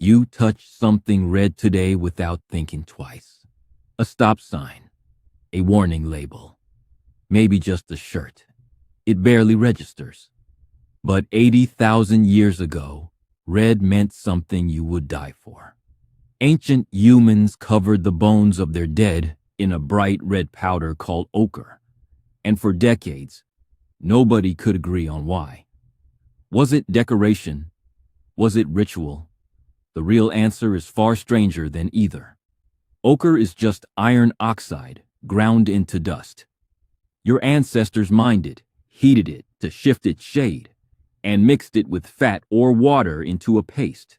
You touched something red today without thinking twice. A stop sign, a warning label, maybe just a shirt. It barely registers. But 80,000 years ago, red meant something you would die for. Ancient humans covered the bones of their dead in a bright red powder called ochre, and for decades, nobody could agree on why. Was it decoration? Was it ritual? The real answer is far stranger than either. Ochre is just iron oxide ground into dust. Your ancestors mined it, heated it to shift its shade, and mixed it with fat or water into a paste.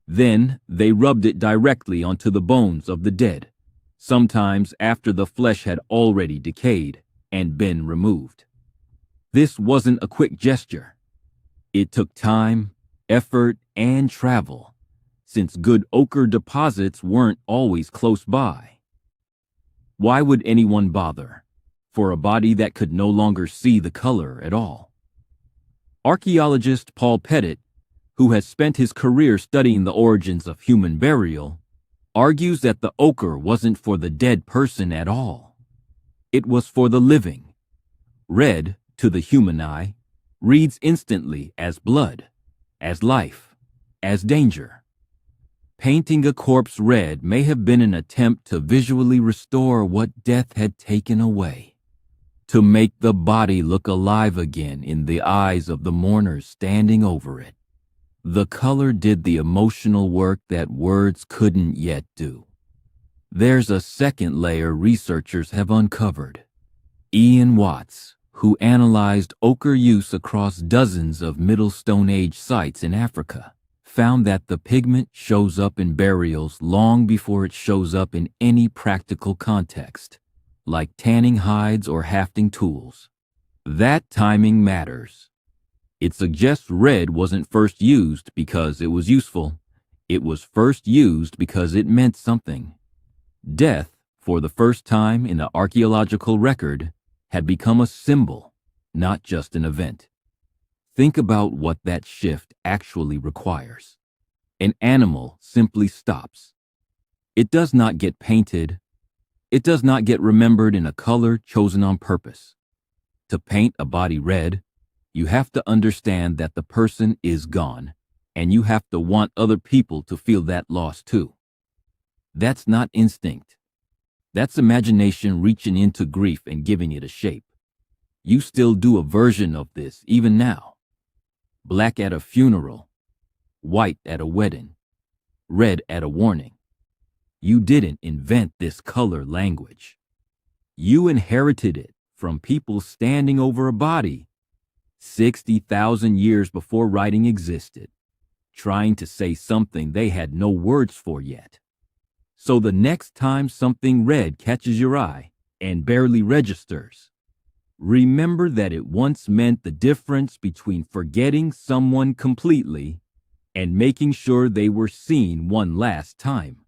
Then they rubbed it directly onto the bones of the dead, sometimes after the flesh had already decayed and been removed. This wasn't a quick gesture. It took time, effort, and travel, since good ochre deposits weren't always close by. Why would anyone bother for a body that could no longer see the color at all? Archaeologist Paul Pettitt, who has spent his career studying the origins of human burial, argues that the ochre wasn't for the dead person at all. It was for the living. Red, to the human eye, reads instantly as blood, as life, as danger. Painting a corpse red may have been an attempt to visually restore what death had taken away, to make the body look alive again in the eyes of the mourners standing over it. The color did the emotional work that words couldn't yet do. There's a second layer researchers have uncovered. Ian Watts, who analyzed ochre use across dozens of Middle Stone Age sites in Africa, found that the pigment shows up in burials long before it shows up in any practical context, like tanning hides or hafting tools. That timing matters. It suggests red wasn't first used because it was useful. It was first used because it meant something. Death, for the first time in the archaeological record, had become a symbol, not just an event. Think about what that shift actually requires. An animal simply stops. It does not get painted. It does not get remembered in a color chosen on purpose. To paint a body red, you have to understand that the person is gone, and you have to want other people to feel that loss too. That's not instinct. That's imagination reaching into grief and giving it a shape. You still do a version of this even now. Black at a funeral, white at a wedding, red at a warning. You didn't invent this color language. You inherited it from people standing over a body 60,000 years before writing existed, trying to say something they had no words for yet. So the next time something red catches your eye and barely registers, remember that it once meant the difference between forgetting someone completely and making sure they were seen one last time.